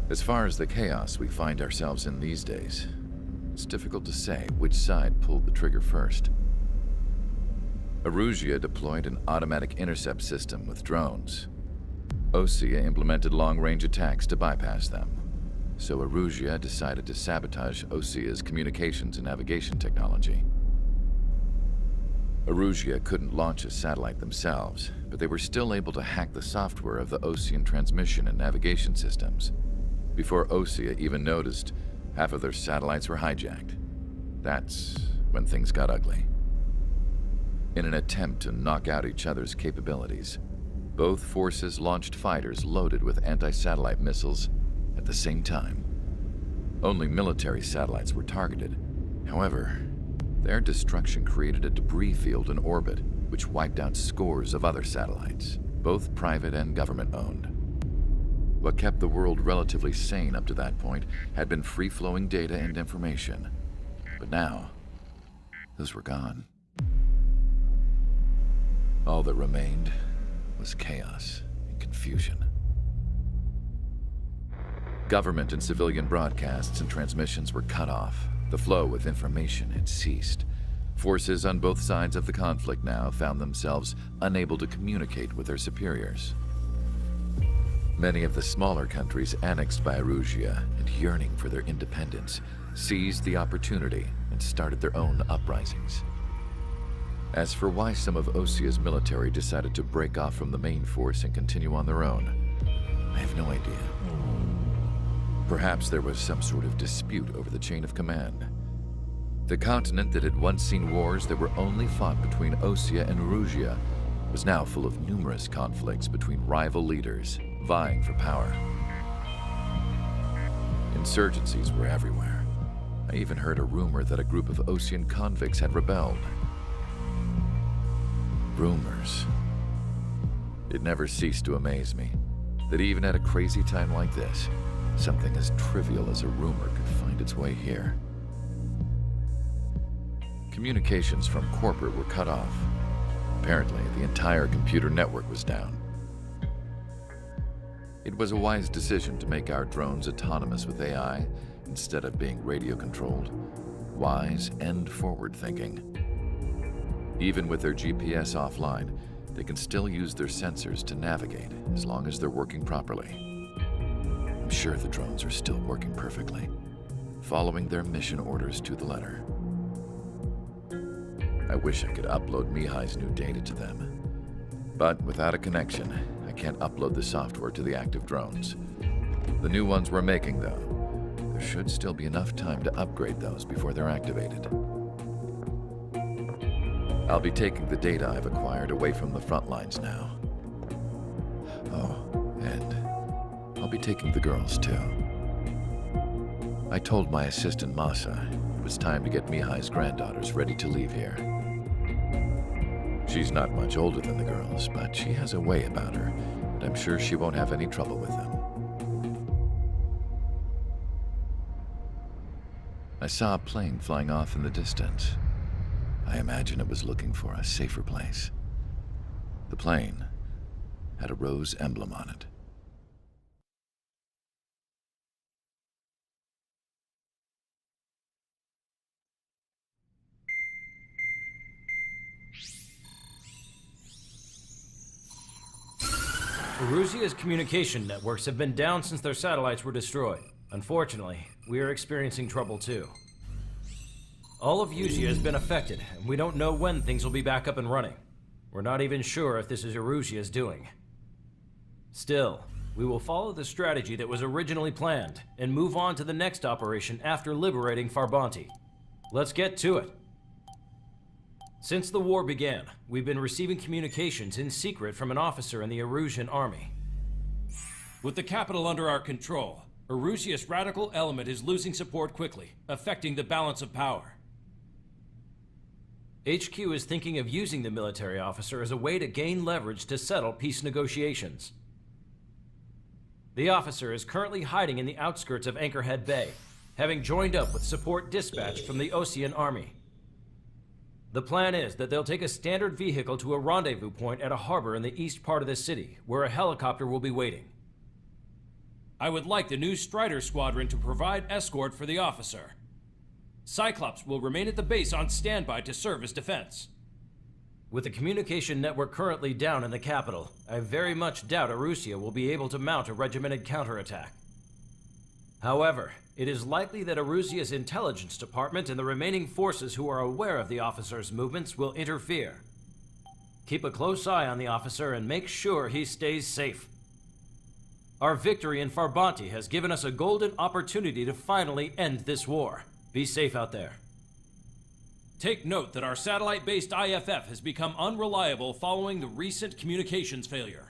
As far as the chaos we find ourselves in these days, it's difficult to say which side pulled the trigger first. Erusia deployed an automatic intercept system with drones. Osea implemented long-range attacks to bypass them. So Erusia decided to sabotage Osea's communications and navigation technology. Erusia couldn't launch a satellite themselves, but they were still able to hack the software of the Osean transmission and navigation systems. Before Osea even noticed, half of their satellites were hijacked. That's when things got ugly. In an attempt to knock out each other's capabilities, both forces launched fighters loaded with anti-satellite missiles at the same time. Only military satellites were targeted. However, their destruction created a debris field in orbit, which wiped out scores of other satellites, both private and government-owned. What kept the world relatively sane up to that point had been free-flowing data and information. But now, those were gone. All that remained was chaos and confusion. Government and civilian broadcasts and transmissions were cut off. The flow of information had ceased. Forces on both sides of the conflict now found themselves unable to communicate with their superiors. Many of the smaller countries annexed by Erusia and yearning for their independence seized the opportunity and started their own uprisings. As for why some of Osea's military decided to break off from the main force and continue on their own, I have no idea. Perhaps there was some sort of dispute over the chain of command. The continent that had once seen wars that were only fought between Osea and Erusia was now full of numerous conflicts between rival leaders vying for power. Insurgencies were everywhere. I even heard a rumor that a group of Osean convicts had rebelled. Rumors. It never ceased to amaze me that even at a crazy time like this, something as trivial as a rumor could find its way here. Communications from corporate were cut off. Apparently, the entire computer network was down. It was a wise decision to make our drones autonomous with AI instead of being radio-controlled. Wise and forward-thinking. Even with their GPS offline, they can still use their sensors to navigate as long as they're working properly. I'm sure the drones are still working perfectly, following their mission orders to the letter. I wish I could upload Mihai's new data to them. But without a connection, I can't upload the software to the active drones. The new ones we're making, though, there should still be enough time to upgrade those before they're activated. I'll be taking the data I've acquired away from the front lines now. Oh, and I'll be taking the girls, too. I told my assistant Masa it was time to get Mihai's granddaughters ready to leave here. She's not much older than the girls, but she has a way about her, and I'm sure she won't have any trouble with them. I saw a plane flying off in the distance. I imagine it was looking for a safer place. The plane had a rose emblem on it. Erusia's communication networks have been down since their satellites were destroyed. Unfortunately, we are experiencing trouble too. All of Erusia has been affected, and we don't know when things will be back up and running. We're not even sure if this is Erusia's doing. Still, we will follow the strategy that was originally planned, and move on to the next operation after liberating Farbanti. Let's get to it. Since the war began, we've been receiving communications in secret from an officer in the Erusian army. With the capital under our control, Erusia's radical element is losing support quickly, affecting the balance of power. HQ is thinking of using the military officer as a way to gain leverage to settle peace negotiations. The officer is currently hiding in the outskirts of Anchorhead Bay, having joined up with support dispatched from the Osean army. The plan is that they'll take a standard vehicle to a rendezvous point at a harbor in the east part of the city, where a helicopter will be waiting. I would like the new Strider Squadron to provide escort for the officer. Cyclops will remain at the base on standby to serve as defense. With the communication network currently down in the capital, I very much doubt Arusea will be able to mount a regimented counterattack. However, it is likely that Arusea's intelligence department and the remaining forces who are aware of the officer's movements will interfere. Keep a close eye on the officer and make sure he stays safe. Our victory in Farbanti has given us a golden opportunity to finally end this war. Be safe out there. Take note that our satellite-based IFF has become unreliable following the recent communications failure.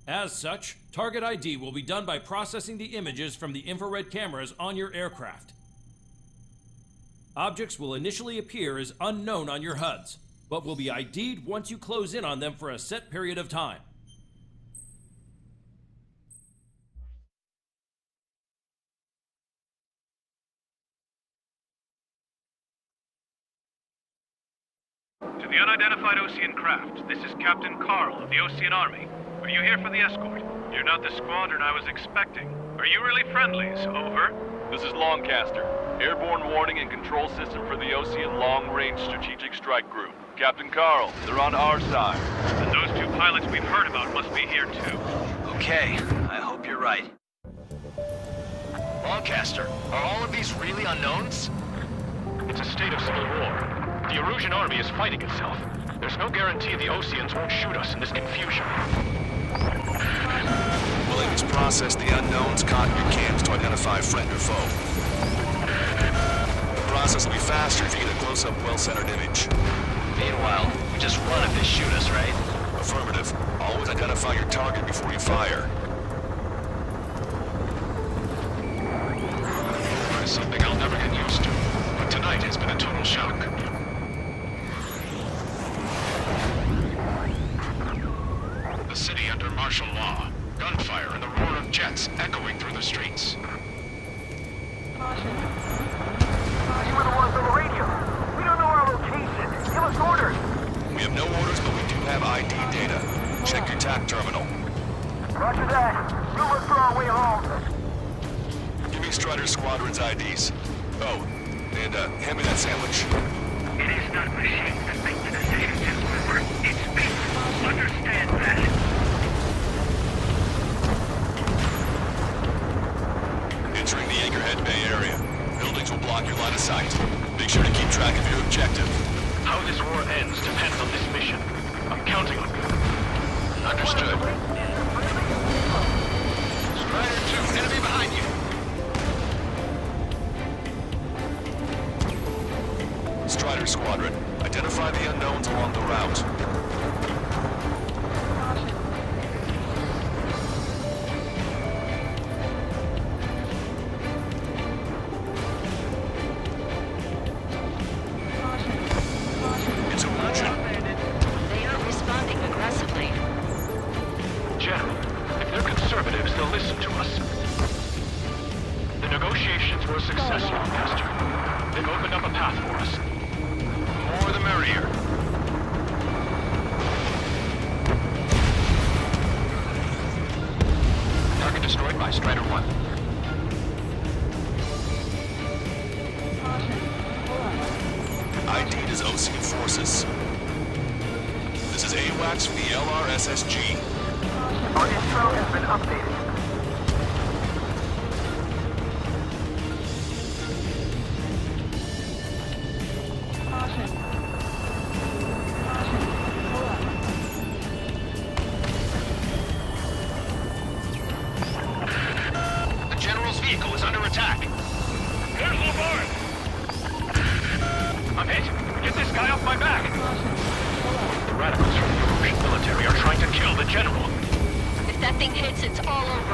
As such, target ID will be done by processing the images from the infrared cameras on your aircraft. Objects will initially appear as unknown on your HUDs, but will be ID'd once you close in on them for a set period of time. To the unidentified Osean craft, this is Captain Carl of the Osean Army. Are you here for the escort? You're not the squadron I was expecting. Are you really friendlies? Over. This is Longcaster. Airborne warning and control system for the Osean Long-Range Strategic Strike Group. Captain Carl, they're on our side. And those two pilots we've heard about must be here too. Okay, I hope you're right. Longcaster, are all of these really unknowns? It's a state of civil war. The Erusian army is fighting itself. There's no guarantee the Oseans won't shoot us in this confusion. We'll aim to process the unknowns caught in your cams to identify friend or foe. The process will be faster if you get a close-up, well-centered image. Meanwhile, we just run if they shoot us, right? Affirmative. Always identify your target before you fire. It's something I'll never get used to, but tonight has been a total shock. The city under martial law. Gunfire and the roar of jets echoing through the streets. Caution. You were the ones on the radio. We don't know our location. Give us orders. We have no orders, but we do have ID data. Check your TAC terminal. Roger that. We'll look for our way home. Give me Strider Squadron's IDs. Oh, and hand me that sandwich. It is not machines that make the decisions in war. It's people. Understand that. Entering the Anchorhead Bay area. Buildings will block your line of sight. Make sure to keep track of your objective. How this war ends depends on this mission. I'm counting on you. Understood. Strider 2, enemy behind you. Strider Squadron, identify the unknowns along the route. It's a urgent. They are responding aggressively. General, if they're conservatives, they'll listen to us. The negotiations were a success, Master. They've opened up a path for us. The more the merrier. Target destroyed by Strider 1. ID'd as Osean forces. This is AWACS from the LRSSG. Our intro has been updated. The General's vehicle is under attack. There's Lamar! I'm hit! Get this guy off my back! The radicals from the Russian military are trying to kill the General. If that thing hits, it's all over.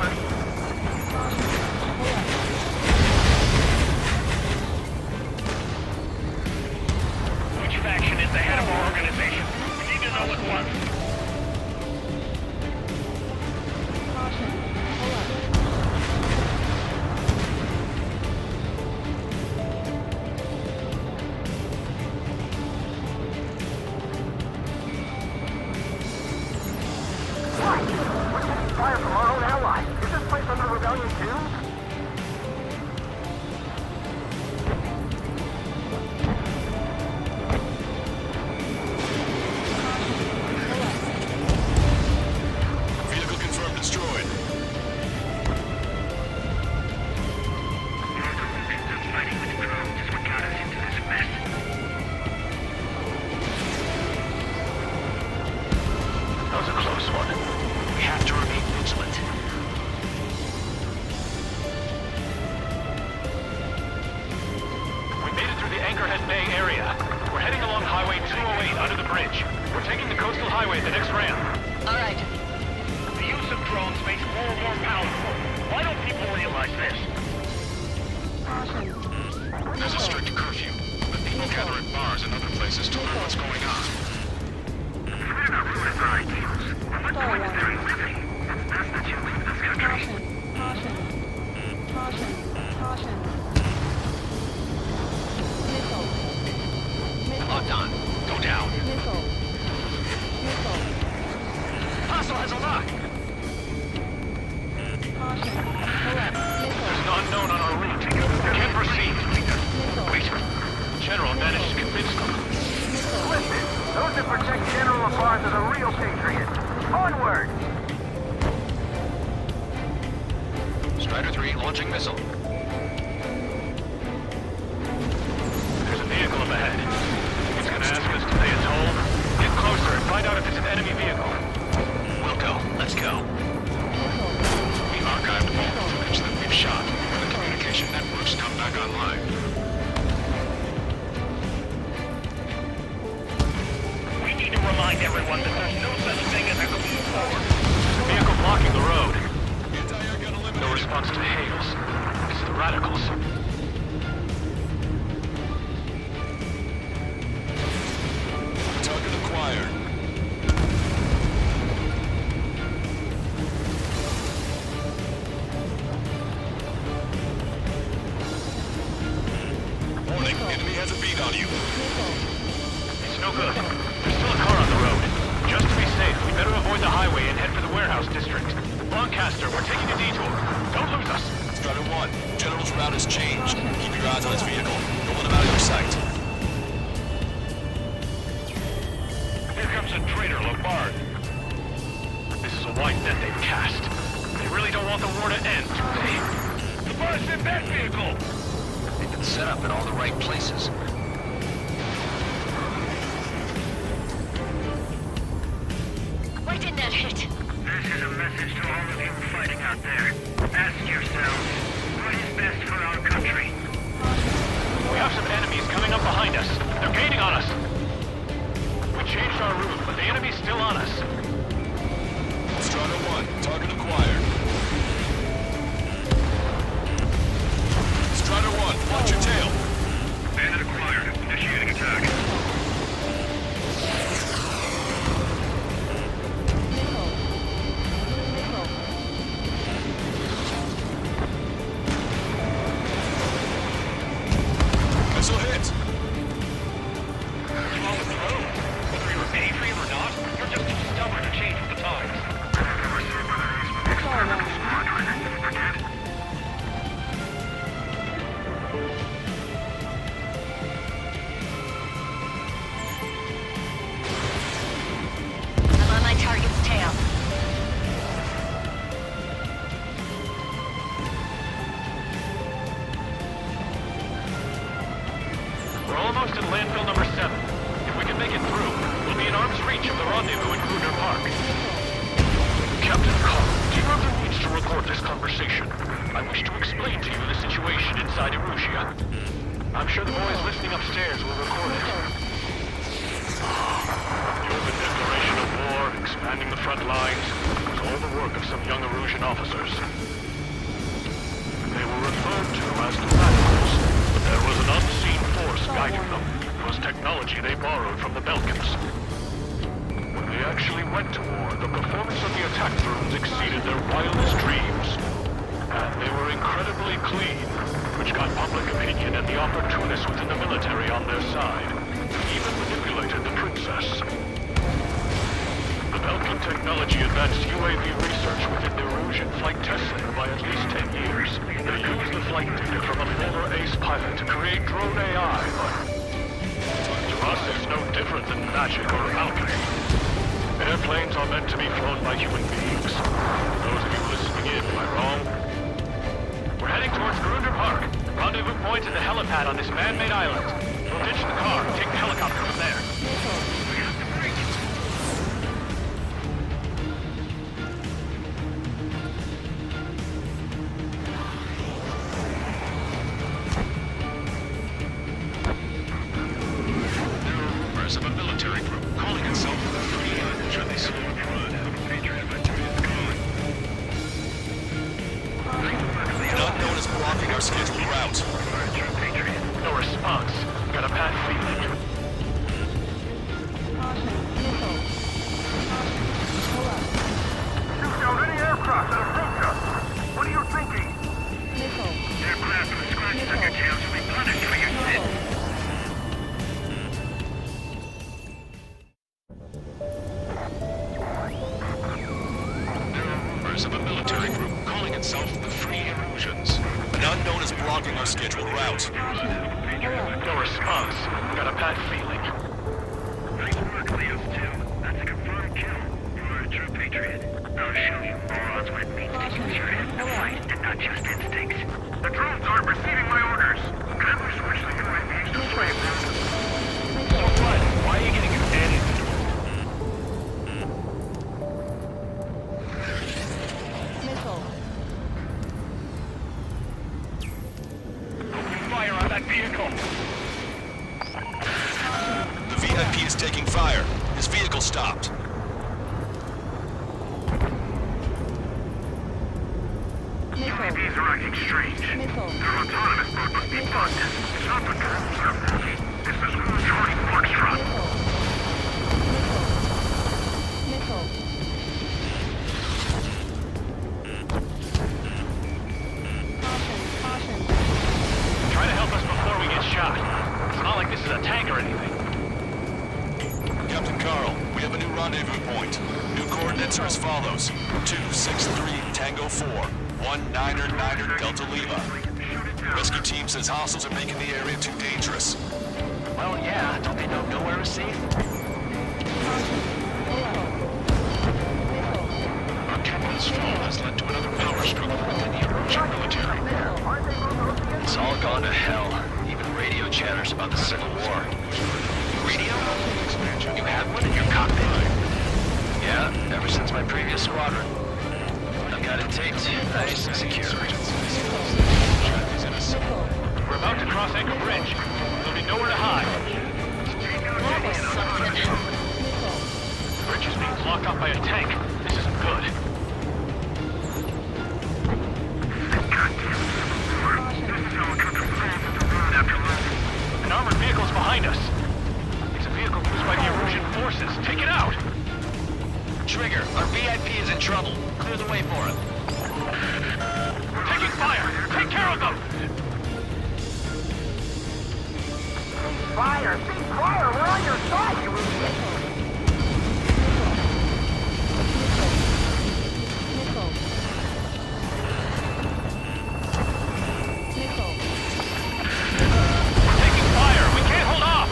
That was a close one. We have to remain vigilant. We made it through the Anchorhead Bay area. We're heading along Highway 208 under the bridge. We're taking the coastal highway at the next ramp. All right. The use of drones makes war more powerful. Why don't people realize this? There's a strict curfew, but people gather at bars and other places to learn what's going on. We're not ruining our ideals. What point is there in living? That's the chance of this country. Locked on. Go down. Hostile has a lock. There's an unknown on our route. Can't proceed. Wait. General managed to convince them. Listen, those that protect General LaFarge are the real patriots. Onward! Strider 3 launching missile. There's a vehicle up ahead. It's gonna ask us to pay a toll. Get closer and find out if it's an enemy vehicle. We'll go. Let's go. We archived all the footage that we've shot. When the communication networks come back online. We need to remind everyone that there's no such thing as a clean forward. There's a vehicle blocking the road. Anti-air gun eliminated. No response to hails. It's the radicals. Target acquired. Warning, enemy has a beat on you. It's no good. There's still a car on the road. Just to be safe, we better avoid the highway and head for the warehouse district. Lancaster, we're taking a detour. Don't lose us. Strider 1, General's route has changed. Keep your eyes on his vehicle. Don't let him out of your sight. Here comes a traitor, Lombard. This is a wide net they've cast. They really don't want the war to end, do they? The bus in that vehicle! They've been set up in all the right places. Why didn't that hit? This is a message to all of you fighting out there. Ask yourselves, what is best for our country? We have some enemies coming up behind us. They're gaining on us. We changed our route, but the enemy's still on us. Strider 1, target acquired. Strider 1, watch your tail. Bandit acquired. Initiating attack. Missile hit. What's wrong with the road? Whether you're Adrian or not, you're just too stubborn to change with the times. I'm on my target's tail. We're almost in landfill number 7. If we can make it through, we'll be in arm's reach of the rendezvous in Gruner Park. Captain Carl, do you have the means to record this conversation? I wish to explain to you the situation inside Erusia. I'm sure the boys listening upstairs will record it. The open declaration of war, expanding the front lines, was all the work of some young Erusian officers. They were referred to as the radicals, but there was an unseen force guiding them. It was technology they borrowed from the Belkans. When they actually went to war, the performance of the attack drones exceeded their wildest dreams. And they were incredibly clean, which got public opinion and the opportunists within the military on their side. Even manipulated the princess. The Belkan technology advanced UAV research within the Erusian Flight Test Center by at least 10 years. They used the flight data from a former ace pilot to create drone AI, but to us it's no different than magic or alchemy. Airplanes are meant to be flown by human beings. Those of you listening in, am I wrong? We're heading towards Gruner Park. Rendezvous point is the helipad on this man-made island. We'll ditch the car and take the helicopter from there. and south of the free Erusians. An unknown is blocking our scheduled route. No response. Got a bad feeling. Nice work, Leos 2. That's a confirmed kill. You are a true patriot. I'll show you morons what it means to use your head to fight and not just instincts. The drones aren't receiving my orders. Can we switch the UAVs to flame them? So what? Why are you getting your head into it? Open fire on that vehicle. The VIP is taking fire. His vehicle stopped. UAVs are acting strange. Their autonomous mode must be bugged. It's not the drones that are faulty. It's this whole Charlie Foxtrot. Try to help us before we get shot. It's not like this is a tank or anything. Captain Carl, we have a new rendezvous point. New coordinates are as follows. 263 Tango 4, 1999 Delta Lima. Rescue team says hostiles are making the area too dangerous. Well, yeah. Don't they know nowhere is safe? Our captain's fall has led to another power struggle within the Erusian military. It's all gone to hell. Even radio chatters about the Civil War. Radio? You have one in your cockpit? Yeah, ever since my previous squadron. I've got it taped, nice and secure. We're about to cross Anchor Bridge. There'll be nowhere to hide. The bridge is being blocked off by a tank. This isn't good. An armored vehicle's behind us. It's a vehicle used by the Erusian forces. Take it out! Trigger, our VIP is in trouble. Clear the way for him. We're taking fire! Take care of them! Fire! Cease fire! We're on your side, you idiot! We're taking fire! We can't hold off!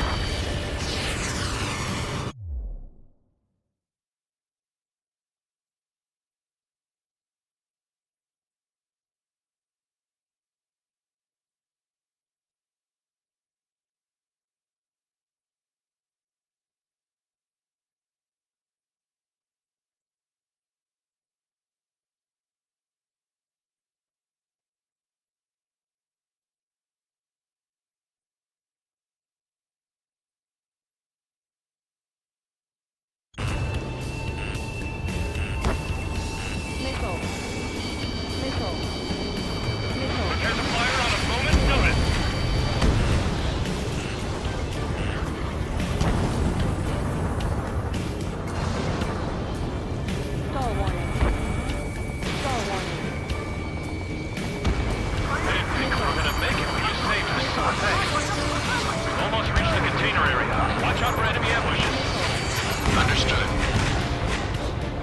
There's a fire on a moment's notice. I didn't think we were gonna make it, but you saved us. Thanks. We've almost reached the container area. Watch out for enemy ambushes. Understood.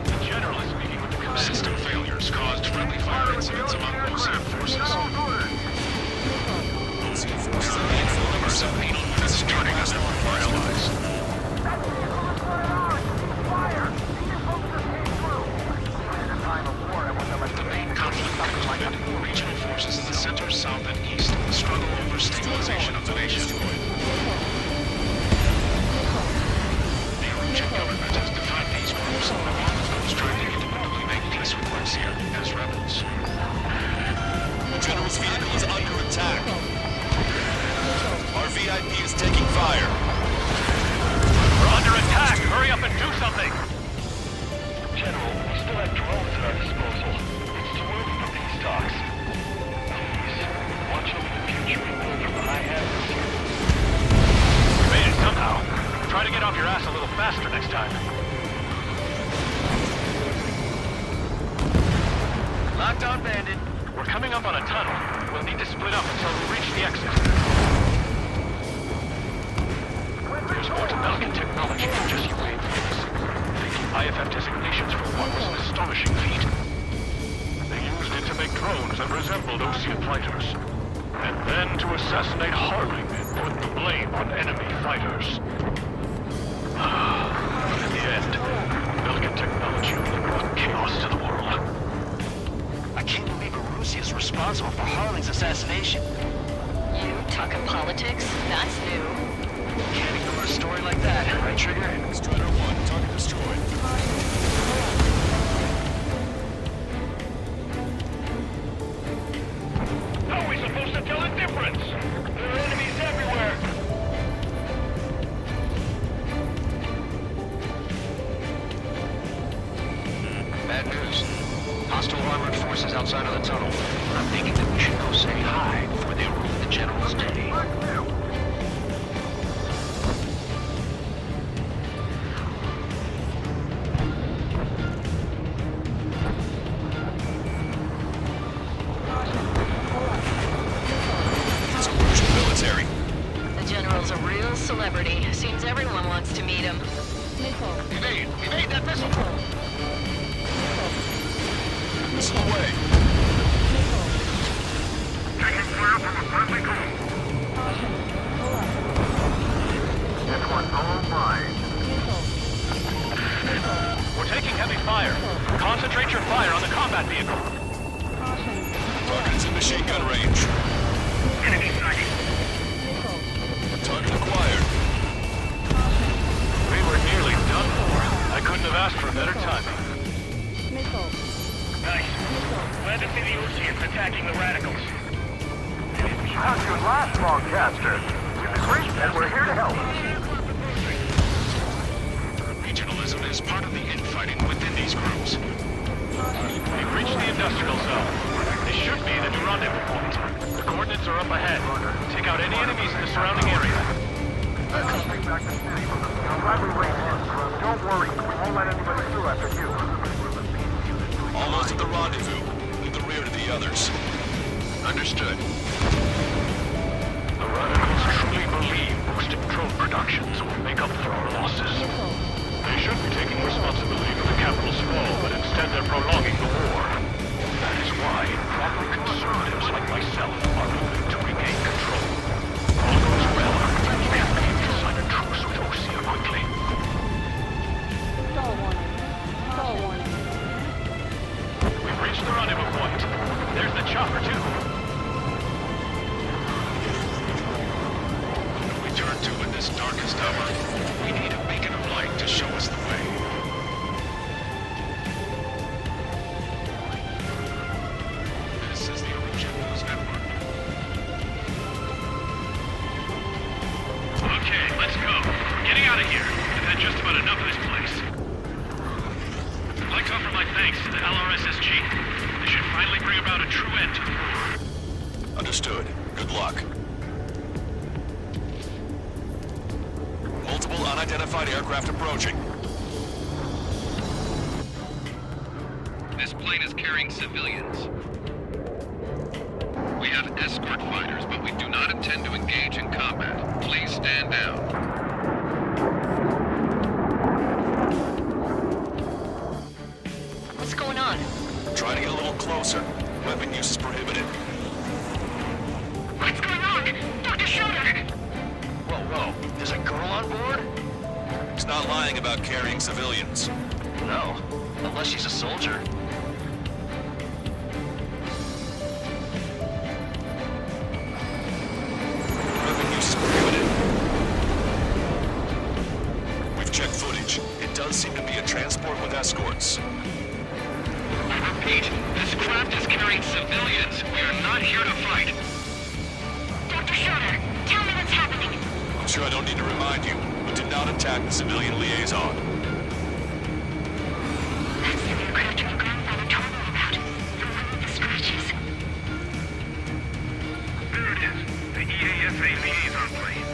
The general is speaking with the command. System failures caused friendly fire incidents among Ocean forces. Ocean forces are handful of Numbers of penal units turning us to our allies. The main conflict concluded. Regional forces in the center, south, and east struggle over stabilization of the nation. The Erusian government has defined these groups along with those trying to independently make peace with Russia as rebels. The general's vehicle is under attack. Our VIP is taking fire. We're under attack! Hurry up and do something! General, we still have drones at our disposal. It's too early for these talks. Please, watch over the future we build from the high heavens. We made it somehow. Try to get off your ass a little faster next time. Locked on, Bandit. We're coming up on a tunnel. We'll need to split up until we reach the exit. There's more to Pelican technology than just UAVs. IFF designations for one was an astonishing feat. They used it to make drones. bad news. Hostile armored forces outside of the tunnel. I'm thinking that we should go say hi before they ruin the General's day. It's Erusian military. The General's a real celebrity. Seems everyone wants to meet him. Evade! Evade that missile! Missile away. Taking fire from a friendly goal. This one's all mine. We're taking heavy fire. Concentrate your fire on the combat vehicle. Target is in machine gun range. Enemy sighted. Target acquired. We were nearly done for. I couldn't have asked for better timing. Nice. Glad to see the Oceans attacking the radicals. How's your last Longcaster? We've agreed and we're here to help. Regionalism is part of the infighting within these groups. We've reached the industrial zone. This should be the new rendezvous point. The coordinates are up ahead. Take out any enemies in the surrounding area. Take back the city. I'm glad we waited in. Don't worry, we won't let anybody through after you. Almost at the rendezvous. In the rear to the others. Understood. The radicals truly believe boosted drone productions will make up for our losses. They should be taking responsibility for the capital's fall, but instead they're prolonging the war. That is why proper conservatives like myself are moving to regain control. All goes well, we have to sign a truce with Osea quickly. We've reached the rendezvous point. There's the chopper, too. We turn to in this darkest hour. We need a beacon of light to show us the way. This is the Erusian News Network. Okay, let's go. Getting out of here. I've had just about enough of this place. I'd like to offer my thanks to the LRSSG. They should finally bring about a true end to the war. Understood. Good luck. Multiple unidentified aircraft approaching. This plane is carrying civilians. We have escort fighters, but we do not intend to engage in combat. Please stand down. What's going on? Try to get a little closer. Weapon use is prohibited. What's going on? Dr. Schroeder! Whoa. There's a girl on board? He's not lying about carrying civilians. No. Unless she's a soldier. Weapon use is prohibited. We've checked footage. It does seem to be a transport with escorts. I repeat, this craft is carrying civilians. We are not here to fight. Dr. Schroeder, tell me what's happening. I'm sure I don't need to remind you, but do not attack the civilian liaison. That's the aircraft your grandfather told me about. The one with the scratches. There it is. The EASA liaison plane.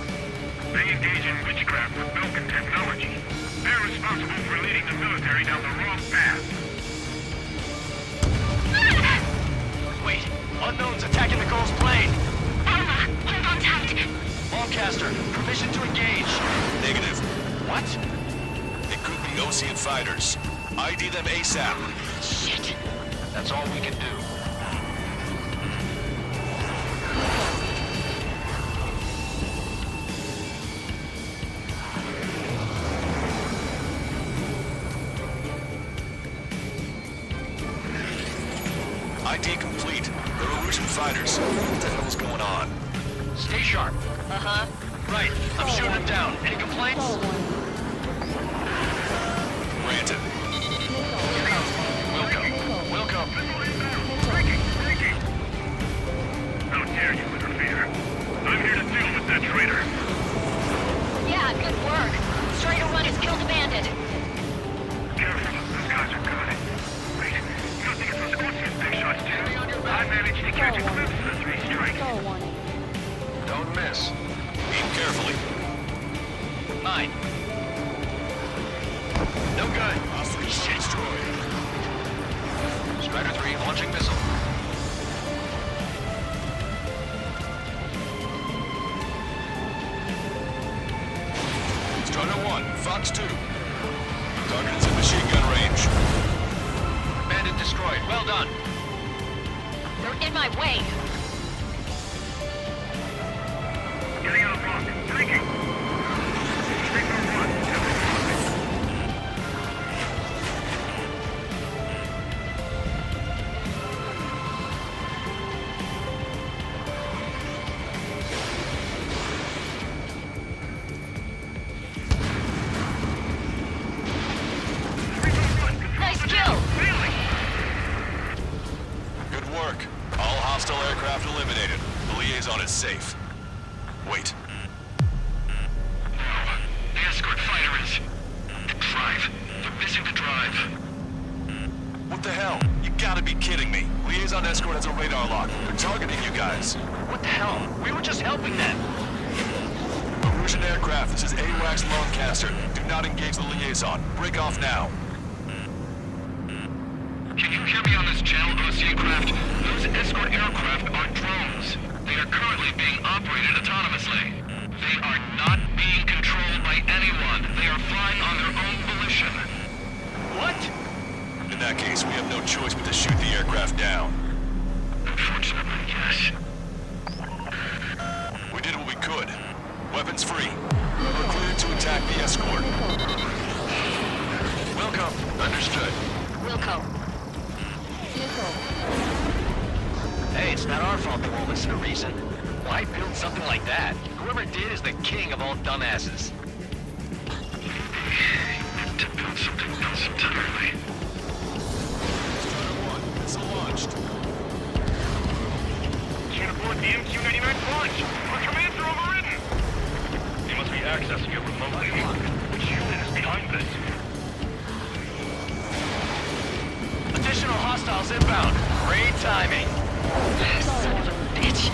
They engage in witchcraft with Belkin technology. They're responsible for leading the military down the wrong path. Wait, unknown's attacking the girl's plane! Alma, hold on tight. Longcaster, permission to engage. Negative. What? It could be Ocean fighters. ID them ASAP. Shit. That's all we can do. ID complete. They're Erusian fighters. What the hell is going on? Stay sharp. Uh-huh. Right, I'm shooting him down. Any complaints? Granted. Welcome. How dare you interfere? I'm here to deal with that traitor. Yeah, good work. Straighter one has killed a bandit. Careful, those guys are good. good. Hostile destroyed. Strider 3 launching missile. Strider 1, Fox 2. Target is in machine gun range. Bandit destroyed. Well done. They're in my way. Getting out of block. Taking. Signal 1. Nice kill. Good work. All hostile aircraft eliminated. The liaison is safe. Wait. The escort fighter is... The drive. They're missing the drive. What the hell? You gotta be kidding me. Liaison escort has a radar lock. They're targeting you guys. What the hell? We were just helping them. Russian aircraft, this is AWACS Lancaster. Do not engage the liaison. Break off now. Can you hear me on this channel, OC craft? Those escort aircraft are drones. They are currently being operated autonomously. They are not being controlled by anyone. They are flying on their own volition. What? In that case, we have no choice but to shoot the aircraft down. Unfortunately, yes. We did what we could. Weapons free. We're cleared to attack the escort. Welcome. Understood. Wilco. Hey, it's not our fault they won't listen to reason. Why build something like that? Whoever did is the king of all dumbasses. To build something else entirely. Strider 1, missile launched. Can't afford the MQ-99 launch. Our commands are overridden. They must be accessing it remotely. Which unit is behind this? Additional hostiles inbound. Great timing. Son of a bitch.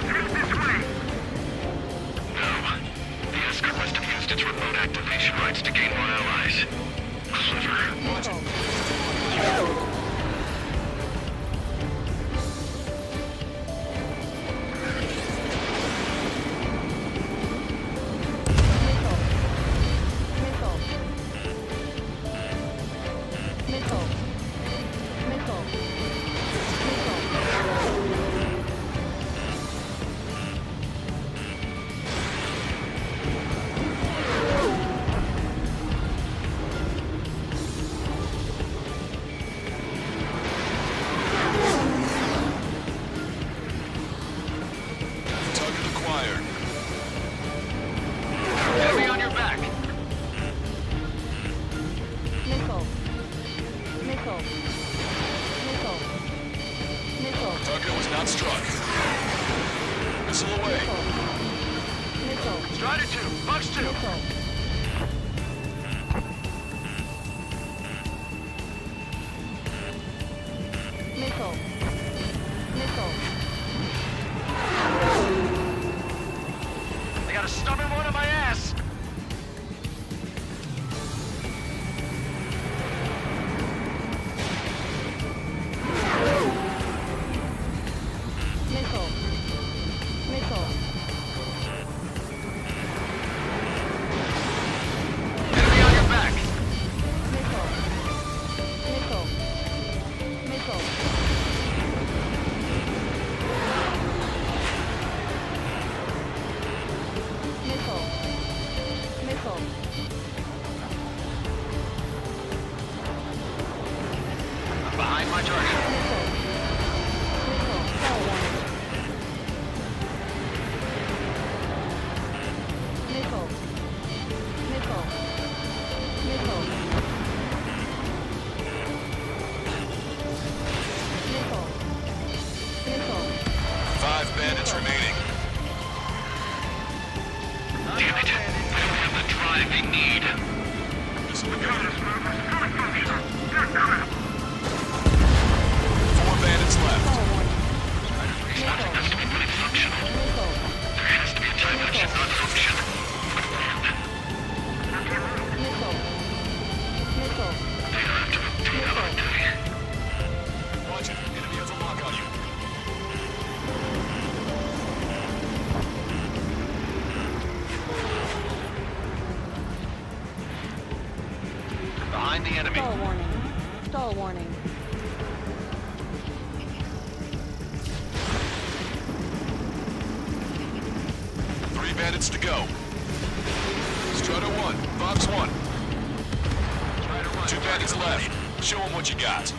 Head this way. No. The escort must have used its remote activation rights to gain more allies. Clever. Target acquired. Enemy on your back. Target was not struck. Missile away. Strider 2. Fox 2. They got a stubborn one on my ass. Enemy on your back. I'm behind my target. Five bandits remaining. Damn it. I don't have the drive they need. Missile away. Find the enemy. Stall warning. Stall warning. Three bandits to go. Strider 1, Fox 1. Strider 1. Two bandits left. Show them what you got.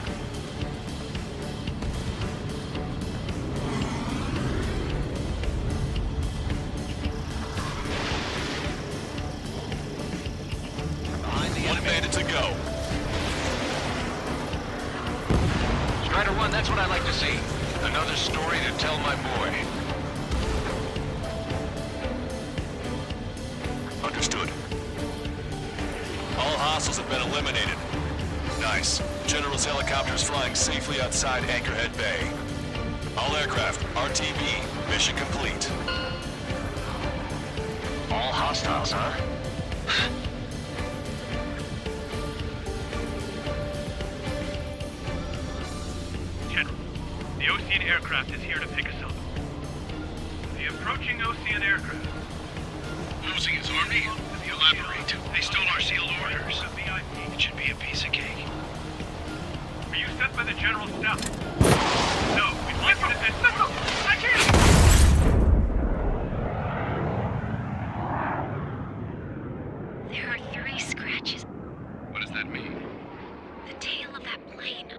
Behind the One enemy. bandit to go. Strider 1, that's what I like to see. Another story to tell my boy. Understood. All hostiles have been eliminated. Nice. General's helicopter is flying safely outside Anchorhead Bay. All aircraft, RTB, mission complete. All hostiles, huh? General, the Ocean aircraft is here to pick us up. The approaching Ocean aircraft. Losing his army? Elaborate. They stole our sealed orders. It should be a piece of cake. Were you sent by the General's staff? No, we'd like you to send... Missile! I can't! There are 3 scratches. What does that mean? The tail of that plane.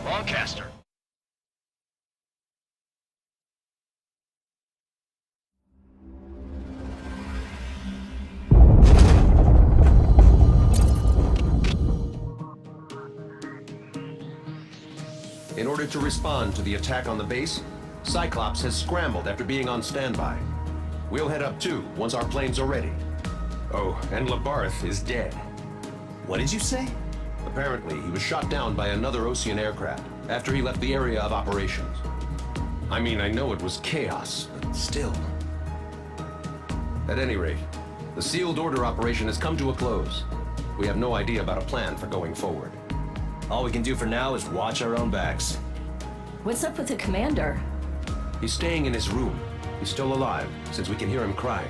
Lancaster. In order to respond to the attack on the base, Cyclops has scrambled after being on standby. We'll head up too, once our planes are ready. Oh, and Labarth is dead. What did you say? Apparently, he was shot down by another Ocean aircraft after he left the area of operations. I mean, I know it was chaos, but still. At any rate, the sealed order operation has come to a close. We have no idea about a plan for going forward. All we can do for now is watch our own backs. What's up with the commander? He's staying in his room. He's still alive, since we can hear him crying.